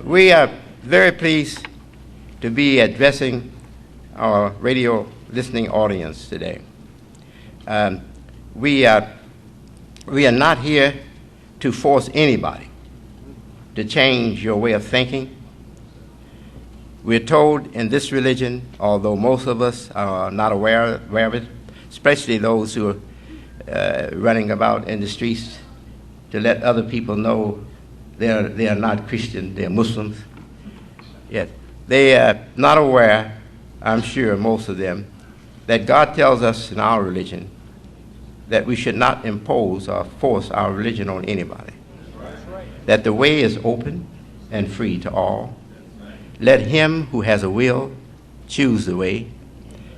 We are very pleased to be addressing our radio listening audience today. We are not here to force anybody to change your way of thinking. We're told in this religion, although most of us are not aware of it, especially those who are running about in the streets, to let other people know they are not Christian, they're Muslims. Yet they are not aware, I'm sure most of them, that God tells us in our religion that we should not impose or force our religion on anybody. That the way is open and free to all. Let him who has a will choose the way,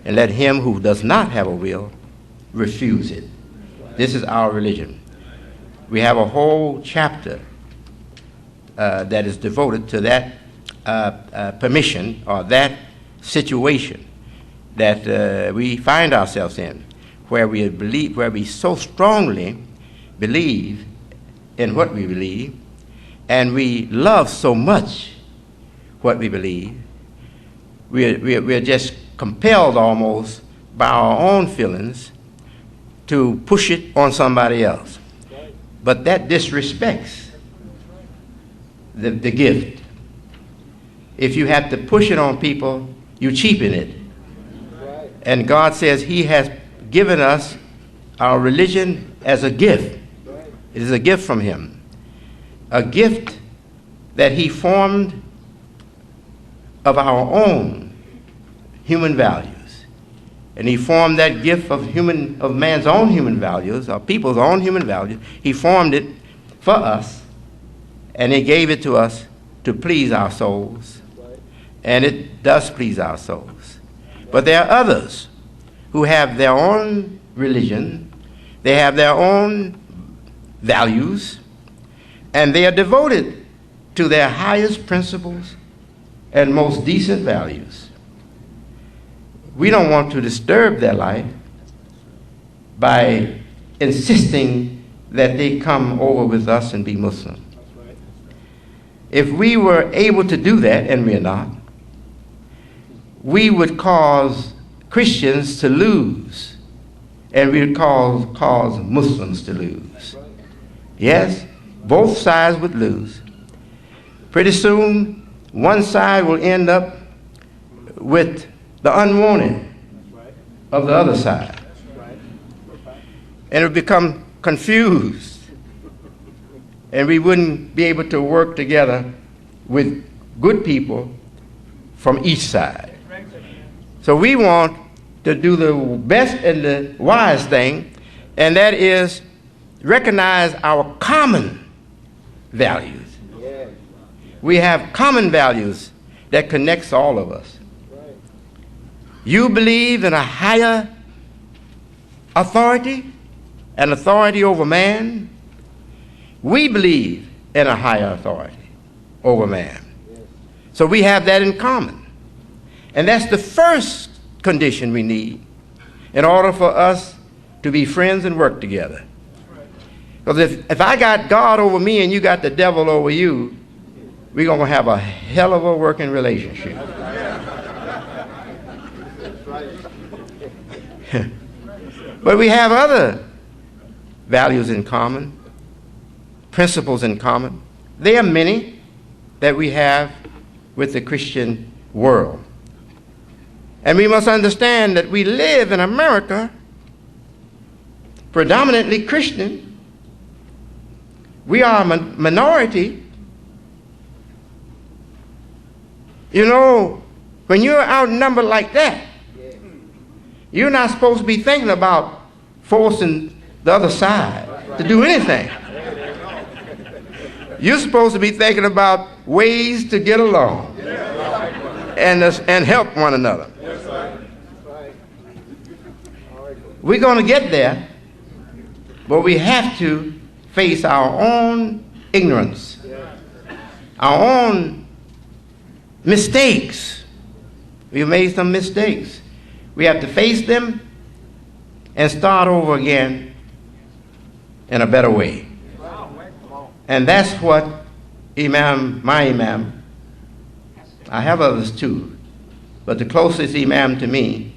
and let him who does not have a will refuse it. This is our religion. We have a whole chapter that is devoted to that permission or that situation that we find ourselves in, where we so strongly believe in what we believe, and we love so much what we believe. We're just compelled almost by our own feelings to push it on somebody else. But that disrespects the gift. If you have to push it on people, you cheapen it. And God says he has given us our religion as a gift. It is a gift from him. A gift that he formed of our own human values. And he formed that gift of man's own human values, or people's own human values. He formed it for us, and he gave it to us to please our souls. And it does please our souls. But there are others who have their own religion, they have their own values, and they are devoted to their highest principles and most decent values. We don't want to disturb their life by insisting that they come over with us and be Muslim. If we were able to do that, and we're not, we would cause Christians to lose, and we would cause Muslims to lose. Yes, both sides would lose. Pretty soon, one side will end up with the unwanted of the other side. And it would become confused, and we wouldn't be able to work together with good people from each side. So we want to do the best and the wise thing, and that is recognize our common values. We have common values that connects all of us. You believe in a higher authority, an authority over man. We believe in a higher authority over man. So we have that in common. And that's the first condition we need in order for us to be friends and work together. Because if I got God over me and you got the devil over you, we're going to have a hell of a working relationship. But we have other values in common, principles in common. There are many that we have with the Christian world. And we must understand that we live in America, predominantly Christian. We are a minority. You know, when you're outnumbered like that, you're not supposed to be thinking about forcing the other side to do anything. You're supposed to be thinking about ways to get along and help one another. We're going to get there, but we have to face our own ignorance, our own mistakes. We've made some mistakes. We have to face them and start over again in a better way. And that's what Imam, my Imam, I have others too, but the closest Imam to me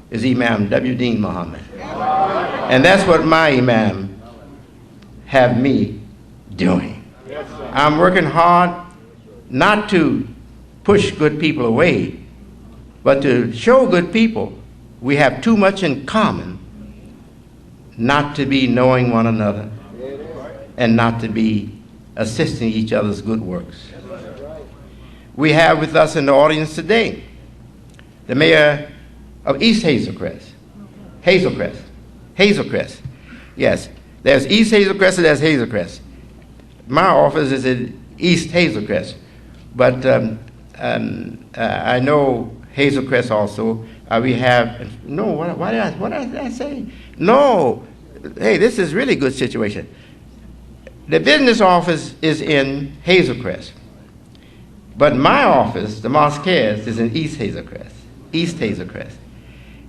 is Imam WDM Muhammad. And that's what my Imam have me doing. I'm working hard not to push good people away, but to show good people we have too much in common not to be knowing one another and not to be assisting each other's good works. We have with us in the audience today the mayor of East Hazelcrest. Hazelcrest. Yes, there's East Hazelcrest and there's Hazelcrest. My office is in East Hazelcrest, but I know Hazelcrest also. We have, no, what did I say? No, hey, this is really good situation. The business office is in Hazelcrest, but my office, the Mosquez, is in East Hazelcrest.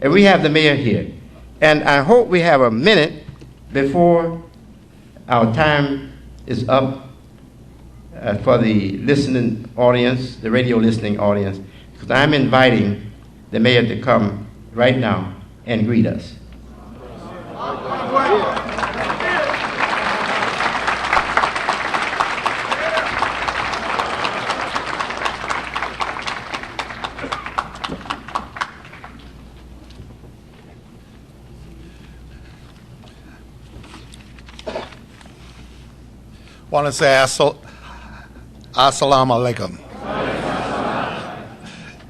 And we have the mayor here. And I hope we have a minute before our time is up for the listening audience, the radio listening audience, because I'm inviting the mayor to come right now and greet us. I want to say assalamu alaikum.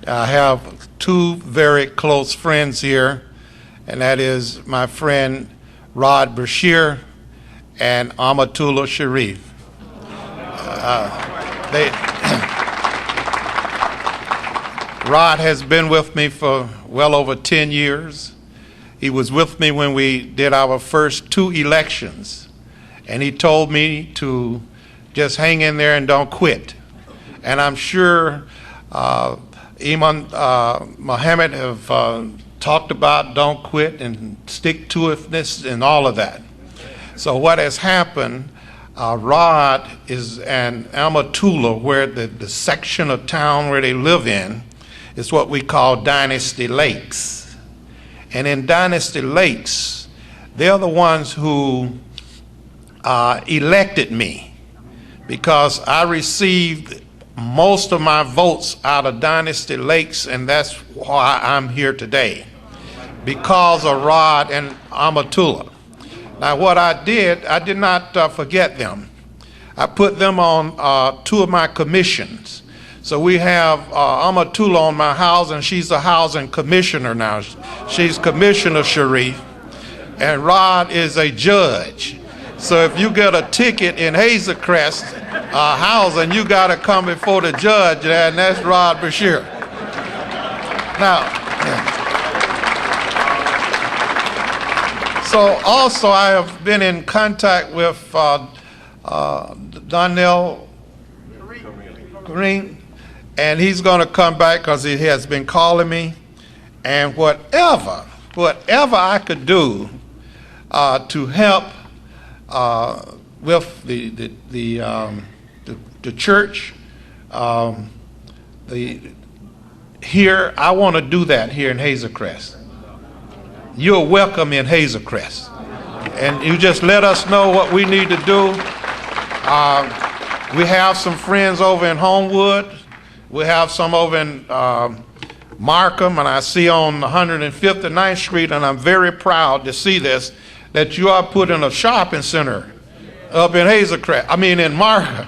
I have two very close friends here, and that is my friend Rod Bashir and Amatullah Sharif. Rod has been with me for well over 10 years. He was with me when we did our first 2 elections, and he told me to just hang in there and don't quit. And I'm sure Imam Muhammad have talked about don't quit and stick to itness and all of that. So what has happened, Rod is an Amatullah, where the section of town where they live in is what we call Dynasty Lakes. And in Dynasty Lakes, they're the ones who elected me, because I received most of my votes out of Dynasty Lakes, and that's why I'm here today, because of Rod and Amatullah. Now what I did not forget them. I put them on 2 of my commissions. So we have Amatullah on my house, and she's a housing commissioner now. She's Commissioner Sharif, and Rod is a judge. So if you get a ticket in Hazelcrest housing, you got to come before the judge, and that's Rod Bashir. Now, so also I have been in contact with Donnell Green, and he's going to come back because he has been calling me, and whatever I could do to help with the church, here, I want to do that here in Hazelcrest. You're welcome in Hazelcrest, and you just let us know what we need to do. We have some friends over in Homewood. We have some over in Markham, and I see on 105th and 9th Street, and I'm very proud to see this, that you are putting a shopping center up in Hazelcrest, in Markham.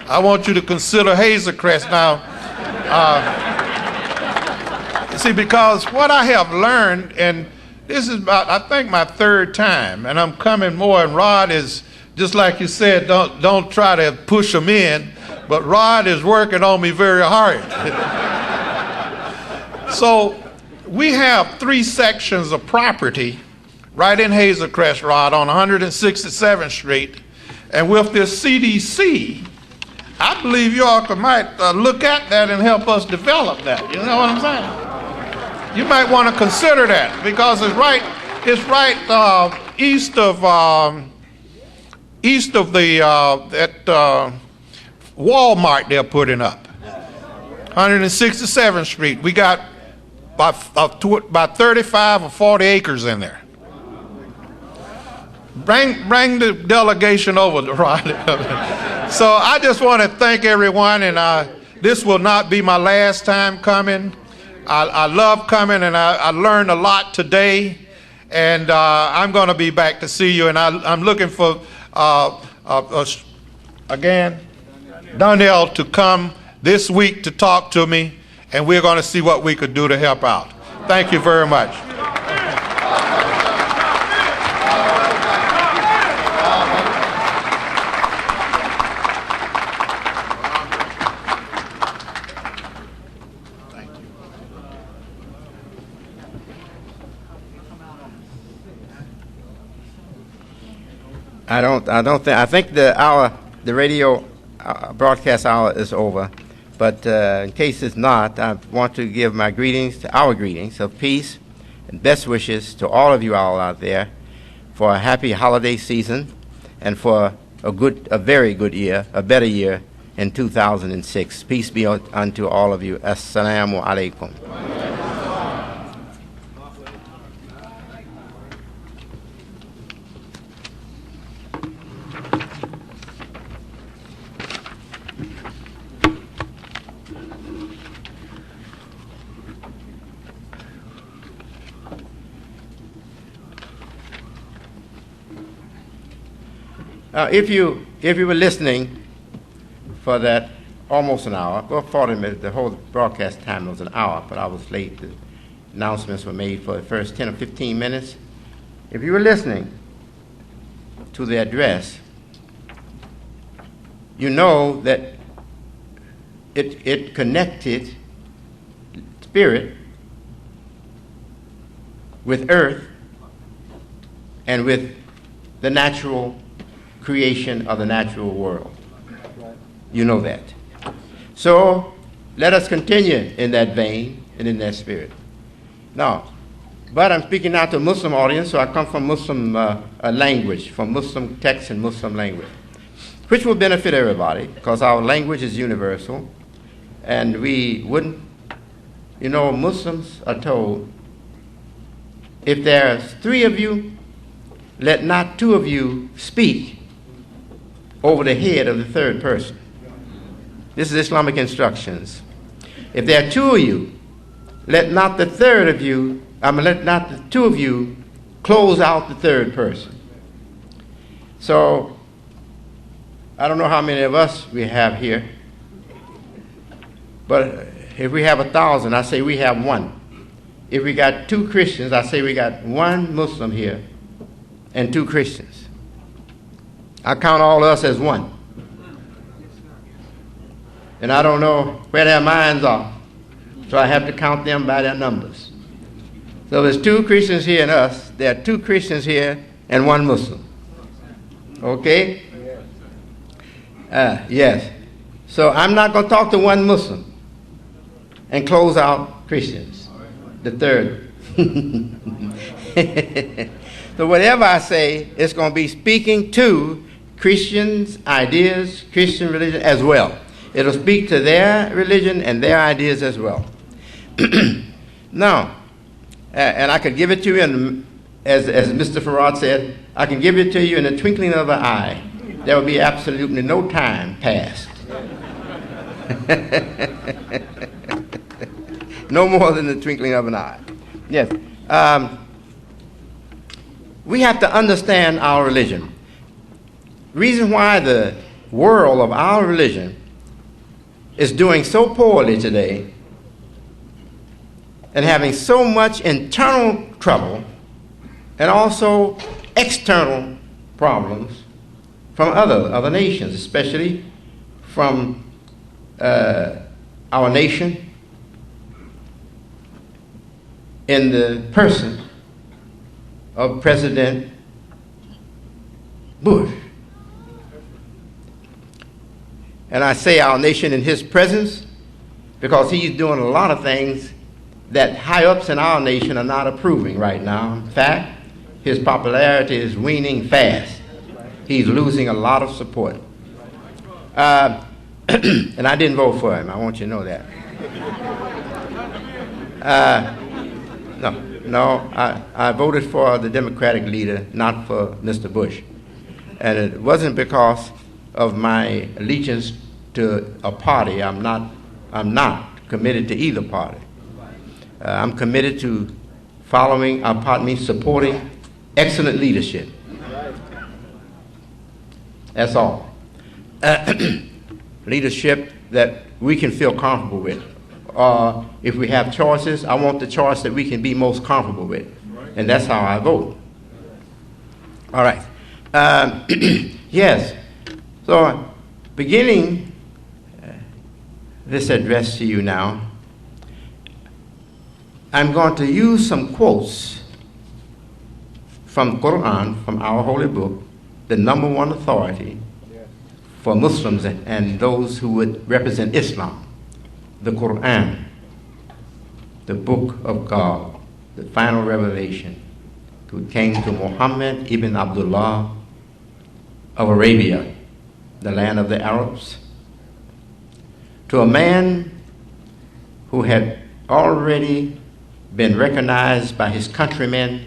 I want you to consider Hazelcrest now. See, because what I have learned, and this is about, I think, my 3rd time, and I'm coming more, and Rod is, just like you said, don't try to push him in, but Rod is working on me very hard. So we have 3 sections of property right in Hazelcrest, Rod, on 167th Street. And with this CDC, I believe you all might look at that and help us develop that. You know what I'm saying? You might want to consider that, because it's right east of the Walmart they're putting up. 167th Street. We got about 35 or 40 acres in there. Bring the delegation over to Raleigh. So I just want to thank everyone, and this will not be my last time coming. I love coming, and I learned a lot today, and I'm going to be back to see you, and I'm looking for, again, Donnell to come this week to talk to me, and we're going to see what we could do to help out. Thank you very much. I think the radio broadcast hour is over, but in case it's not, I want to give my our greetings of peace and best wishes to all of you all out there for a happy holiday season and for a very good year, a better year in 2006. Peace be unto all of you. Assalamu alaikum. If you were listening for that almost an hour, well, 40 minutes, the whole broadcast time was an hour, but I was late. The announcements were made for the first 10 or 15 minutes. If you were listening to the address, you know that it connected spirit with earth and with the natural creation of the natural world. You know that. So let us continue in that vein and in that spirit. Now, but I'm speaking now to a Muslim audience, so I come from Muslim language, from Muslim text and Muslim language, which will benefit everybody because our language is universal, and we wouldn't, Muslims are told, if there's 3 of you, let not 2 of you speak over the head of the 3rd person. This is Islamic instructions. If there are 2 of you, let not the 3rd of you, let not the 2 of you close out the 3rd person. So, I don't know how many of us we have here, but if we have 1,000, I say we have 1. If we got 2 Christians, I say we got 1 Muslim here and 2 Christians. I count all of us as 1. And I don't know where their minds are, so I have to count them by their numbers. So there's 2 Christians here and us. There are 2 Christians here and 1 Muslim. Okay? Yes. So I'm not going to talk to 1 Muslim and close out Christians, the 3rd. So whatever I say, it's going to be speaking to Christians' ideas, Christian religion as well. It'll speak to their religion and their ideas as well. Now, and I could give it to you, as Mr. Farad said, I can give it to you in the twinkling of an eye. There will be absolutely no time passed. No more than the twinkling of an eye. Yes. We have to understand our religion. Reason why the world of our religion is doing so poorly today and having so much internal trouble and also external problems from other nations, especially from our nation in the person of President Bush. And I say our nation in his presence because he's doing a lot of things that high-ups in our nation are not approving right now. In fact, his popularity is waning fast. He's losing a lot of support. And I didn't vote for him. I want you to know that. No, I voted for the Democratic leader, not for Mr. Bush. And it wasn't because of my allegiance to a party. I'm not committed to either party. I'm committed to supporting excellent leadership. That's all. Leadership that we can feel comfortable with. If we have choices, I want the choice that we can be most comfortable with. And that's how I vote. All right. Yes. So, beginning this address to you now, I'm going to use some quotes from Qur'an, from our holy book, the number one authority for Muslims and those who would represent Islam. The Qur'an, the book of God, the final revelation, who came to Muhammad ibn Abdullah of Arabia, the land of the Arabs, to a man who had already been recognized by his countrymen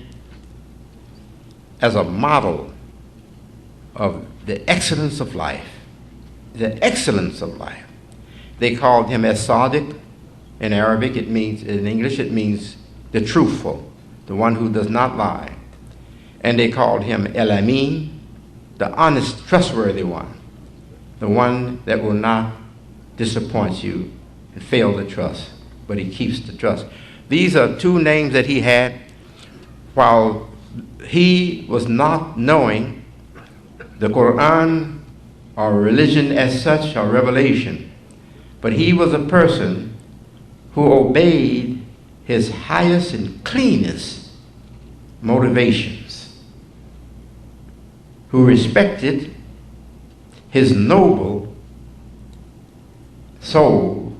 as a model of the excellence of life. The excellence of life. They called him as Sadiq. In Arabic, in English, it means the truthful, the one who does not lie. And they called him El Amin, the honest, trustworthy one, the one that will not disappoint you and fail the trust, but he keeps the trust. These are two names that he had while he was not knowing the Qur'an or religion as such or revelation. But he was a person who obeyed his highest and cleanest motivations, who respected his noble soul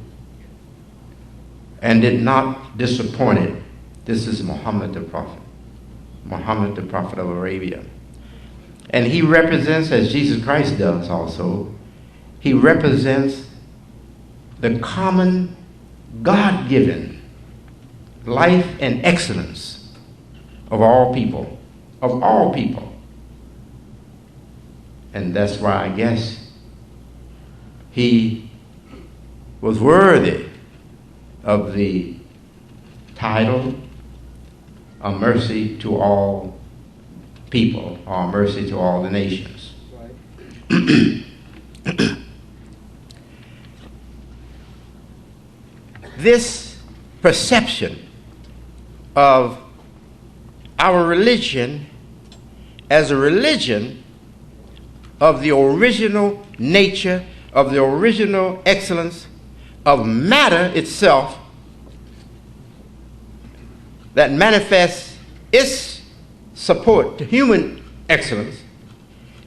and did not disappoint it. This is Muhammad the Prophet of Arabia. And he represents, as Jesus Christ does also, he represents the common God-given life and excellence of all people, And that's why I guess he was worthy of the title, A Mercy to All People, or Mercy to All the Nations. Right. This perception of our religion as a religion of the original nature, of the original excellence of matter itself that manifests its support to human excellence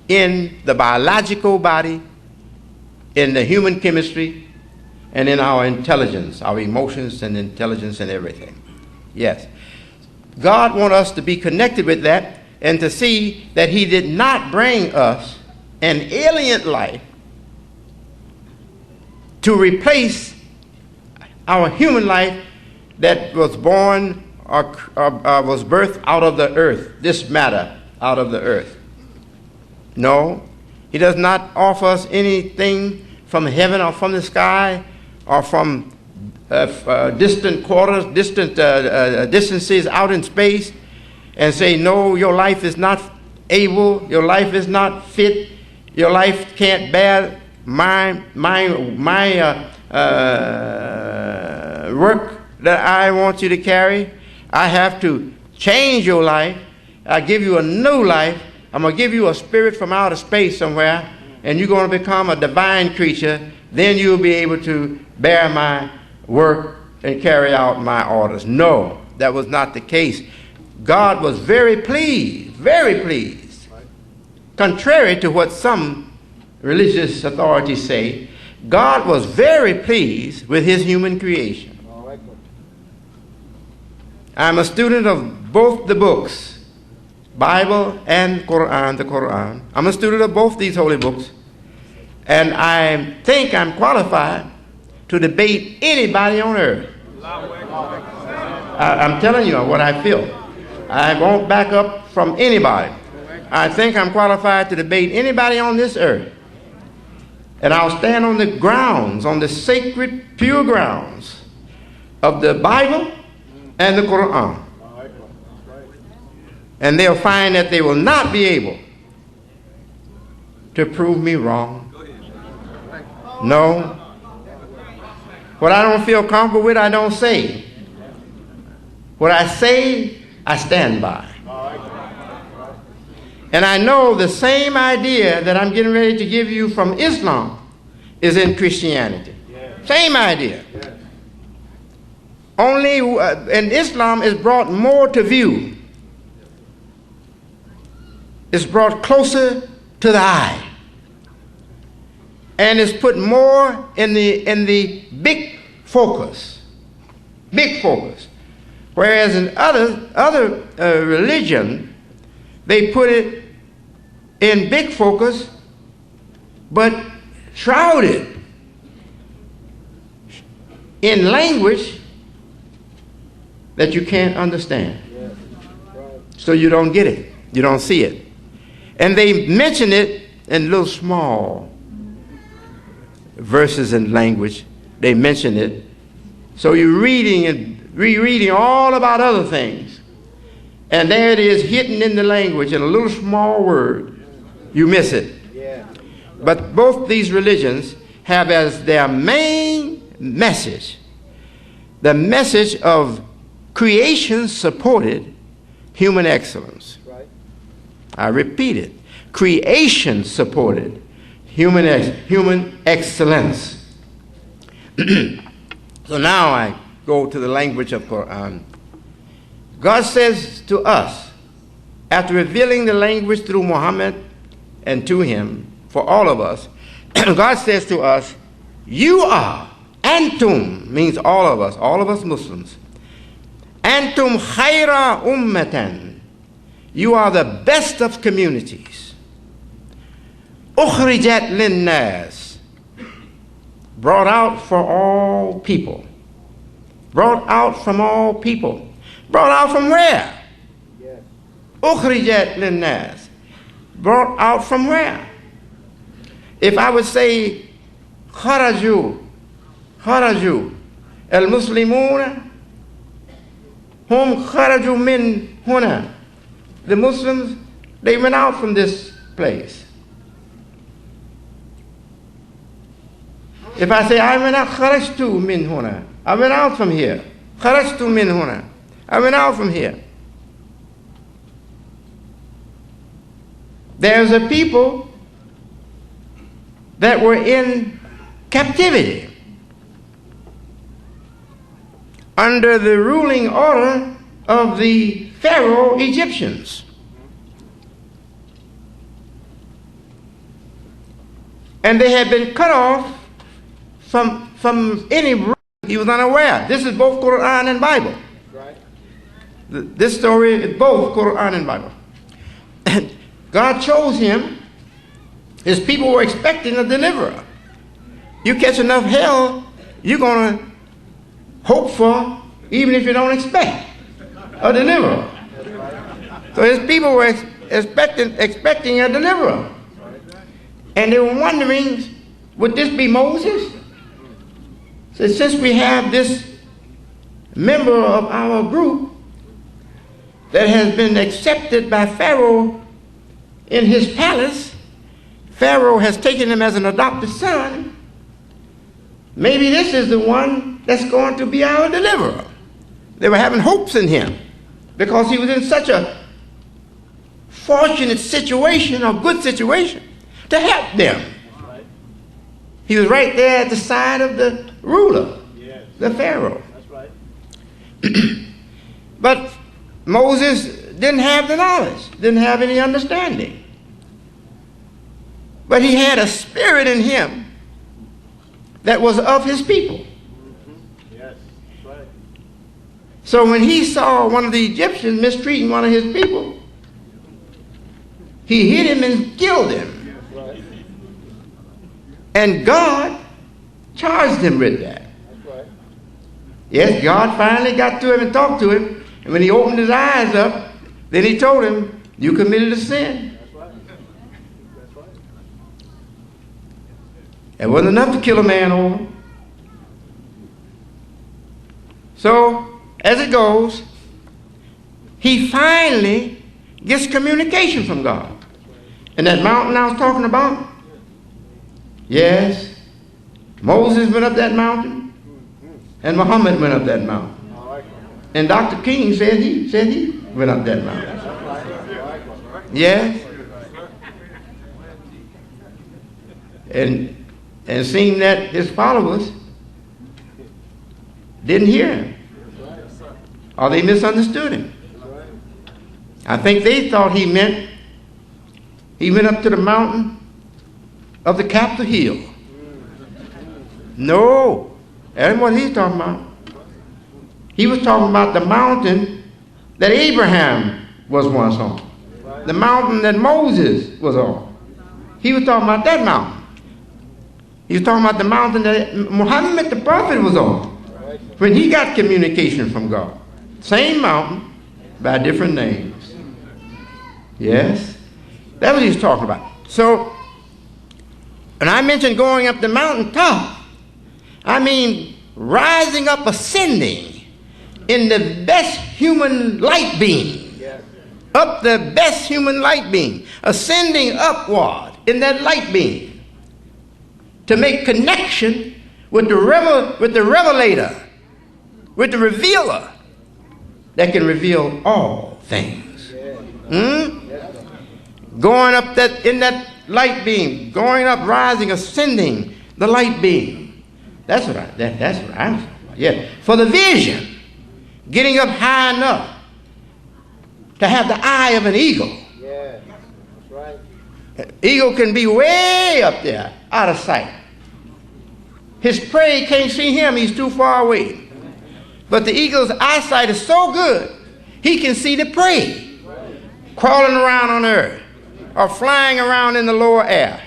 in the biological body, in the human chemistry, and in our intelligence, our emotions and intelligence and everything. Yes. God wants us to be connected with that and to see that he did not bring us an alien life to replace our human life that was born or was birthed out of the earth, this matter out of the earth. No, he does not offer us anything from heaven or from the sky or from distant quarters, distances out in space, and say, no, your life is not able, your life is not fit, your life can't bear my work that I want you to carry. I have to change your life. I give you a new life. I'm going to give you a spirit from outer space somewhere, and you're going to become a divine creature. Then you'll be able to bear my work and carry out my orders. No, that was not the case. God was very pleased, contrary to what some religious authorities say. God was very pleased with his human creation. I'm a student of both the books, Bible and Qur'an, the Qur'an. I'm a student of both these holy books. And I think I'm qualified to debate anybody on earth. I'm telling you what I feel. I won't back up from anybody. I think I'm qualified to debate anybody on this earth. And I'll stand on the grounds, on the sacred, pure grounds of the Bible and the Qur'an. And they'll find that they will not be able to prove me wrong. No. What I don't feel comfortable with, I don't say. What I say, I stand by. And I know the same idea that I'm getting ready to give you from Islam is in Christianity. Same idea. Only in Islam is brought more to view. It's brought closer to the eye. And it's put more in the big focus. Big focus. Whereas in other religion, they put it in big focus, but shrouded in language that you can't understand. So you don't get it. You don't see it. And they mention it in little small verses and language. They mention it. So you're reading and rereading all about other things. And there it is hidden in the language in a little small word. You miss it. But both these religions have as their main message the message of creation supported human excellence. I repeat it. Creation supported human excellence. So now I go to the language of Qur'an. God says to us, after revealing the language through Muhammad and to him, for all of us, God says to us, you are, antum means all of us Muslims. Antum khayra ummatan. You are the best of communities. Ukhrijat linnas. Brought out for all people. Brought out from all people. Brought out from where? Ukhrijat linnas. Brought out from where? If I would say, kharaju, al-muslimuna, hum kharaju min huna. The Muslims, they went out from this place. If I say, I went out, kharajtu min huna. I went out from here. Kharajtu min huna. I went out from here. There's a people that were in captivity under the ruling order of the Pharaoh Egyptians. And they had been cut off from any. He was unaware. This is both Qur'an and Bible. This story is both Qur'an and Bible. And God chose him. His people were expecting a deliverer. You catch enough hell, you're going to hope for, even if you don't expect, a deliverer. So his people were expecting a deliverer. And they were wondering, would this be Moses? So since we have this member of our group that has been accepted by Pharaoh in his palace, Pharaoh has taken him as an adopted son, maybe this is the one that's going to be our deliverer. They were having hopes in him because he was in such a fortunate situation, or good situation, to help them. He was right there at the side of the ruler, the Pharaoh. But Moses didn't have the knowledge, didn't have any understanding. But he had a spirit in him that was of his people. So when he saw one of the Egyptians mistreating one of his people, he hit him and killed him. And God charged him with that. Yes, God finally got to him and talked to him. And when he opened his eyes up, then he told him, you committed a sin. It wasn't enough to kill a man over. So, as it goes, he finally gets communication from God. And that mountain I was talking about, yes, Moses went up that mountain, and Muhammad went up that mountain. And Dr. King said he went up that mountain. Yes. And it seemed that his followers didn't hear him, or they misunderstood him. I think they thought he meant he went up to the mountain of the Capitol Hill. No, that ain't what he's talking about. He was talking about the mountain that Abraham was once on, the mountain that Moses was on. He was talking about that mountain. He was talking about the mountain that Muhammad the prophet was on when he got communication from God. Same mountain by different names. Yes, that's what he's talking about. So, when I mentioned going up the mountain top, I mean rising up, ascending in the best human light beam. Up the best human light beam. Ascending upward in that light beam to make connection with the revelator, with the revealer that can reveal all things. Going up in that light beam, going up, rising, ascending the light beam. That's what I'm talking about. Yeah. For the vision, getting up high enough to have the eye of an eagle. Yeah, that's right. An eagle can be way up there, out of sight. His prey can't see him, he's too far away. But the eagle's eyesight is so good, he can see the prey crawling around on earth or flying around in the lower air.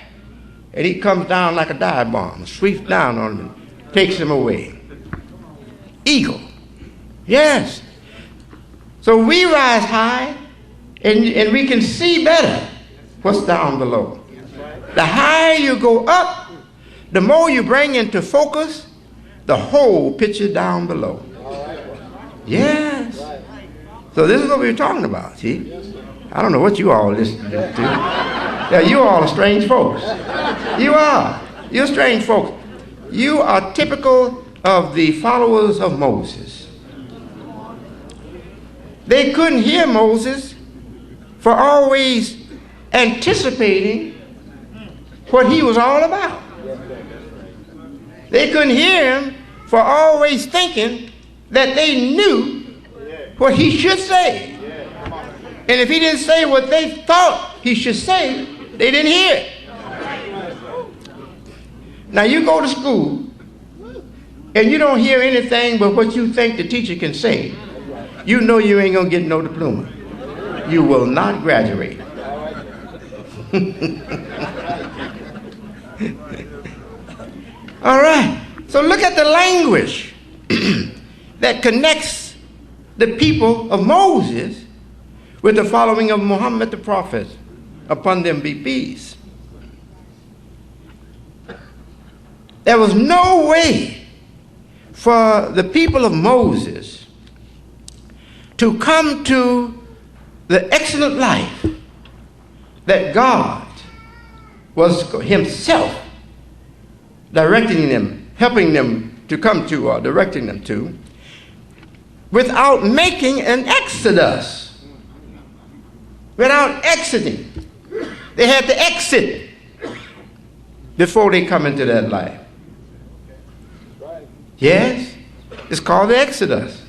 And he comes down like a dive bomb, sweeps down on him and takes him away. Eagle. Yes. So we rise high and we can see better what's down below. The higher you go up, the more you bring into focus the whole picture down below. Yes. So this is what we were talking about, see? I don't know what you all listen to. Yeah, you all are strange folks. You are. You're strange folks. You are typical of the followers of Moses. They couldn't hear Moses for always anticipating what he was all about. They couldn't hear him for always thinking that they knew what he should say. And if he didn't say what they thought he should say, they didn't hear it. Now you go to school and you don't hear anything but what you think the teacher can say. You know you ain't gonna get no diploma. You will not graduate. All right. So look at the language that connects the people of Moses with the following of Muhammad the prophet. Upon them be peace. There was no way for the people of Moses to come to the excellent life that God was himself directing them, helping them to come to, or directing them to, without making an exodus, without exiting. They had to exit before they come into that life. Yes, it's called the Exodus.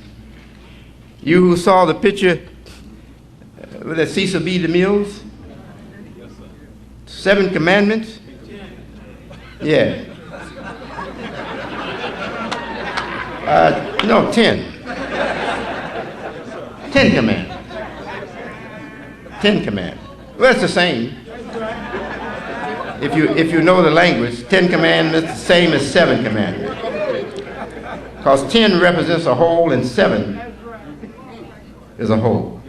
You who saw the picture with that Cecil B. DeMille's 7 Commandments? Yeah. No, 10. 10 Commandments. 10 Commandments. Well, it's the same. If you know the language, 10 commandments, the same as 7 commandments. Because 10 represents a whole and 7 is a whole.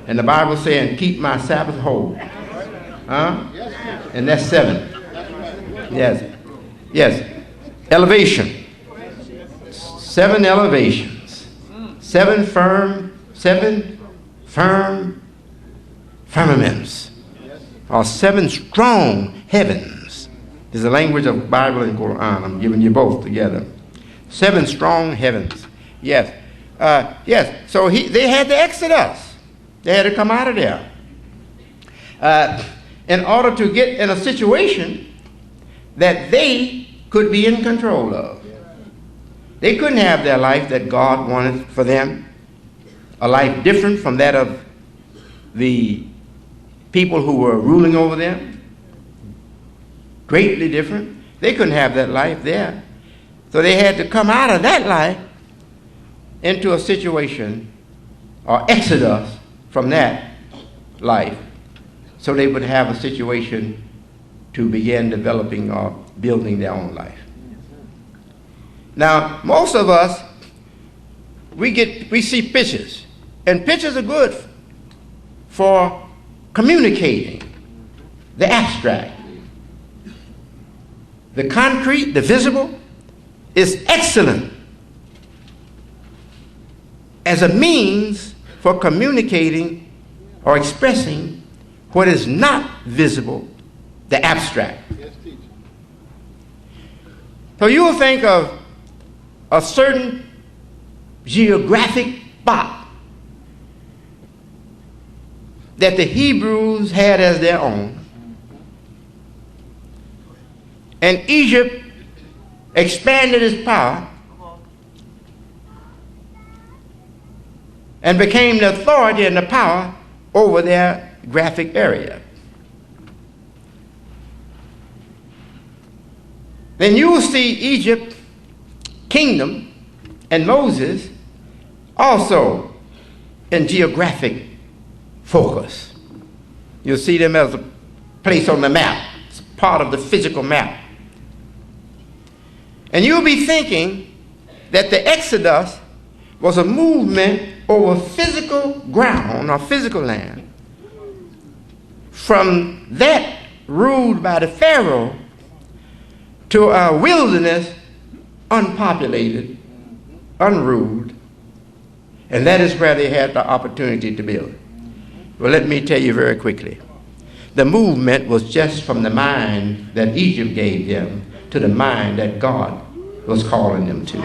And the Bible saying, keep my Sabbath whole. Huh? And that's 7. Yes. Yes. Elevation. 7 elevations. 7 firm firmaments. Or 7 strong heavens. Is the language of Bible and Qur'an. I'm giving you both together. 7 strong heavens. Yes. Yes. So they had to exodus. They had to come out of there. In order to get in a situation that they could be in control of. They couldn't have their life that God wanted for them. A life different from that of the people who were ruling over them. Greatly different. They couldn't have that life there. So they had to come out of that life into a situation or exodus from that life so they would have a situation to begin developing or building their own life. Now, most of us, we see pictures, and pictures are good for communicating the abstract. The concrete, the visible, is excellent as a means for communicating or expressing what is not visible, the abstract. So you will think of a certain geographic spot that the Hebrews had as their own, and Egypt expanded its power and became the authority and the power over their graphic area. Then you will see Egypt, kingdom, and Moses also in geographic focus. You'll see them as a place on the map. It's part of the physical map. And you'll be thinking that the Exodus was a movement over physical ground or physical land from that ruled by the Pharaoh to a wilderness, unpopulated, unruled, and that is where they had the opportunity to build. Well, let me tell you very quickly. The movement was just from the mind that Egypt gave them to the mind that God was calling them to.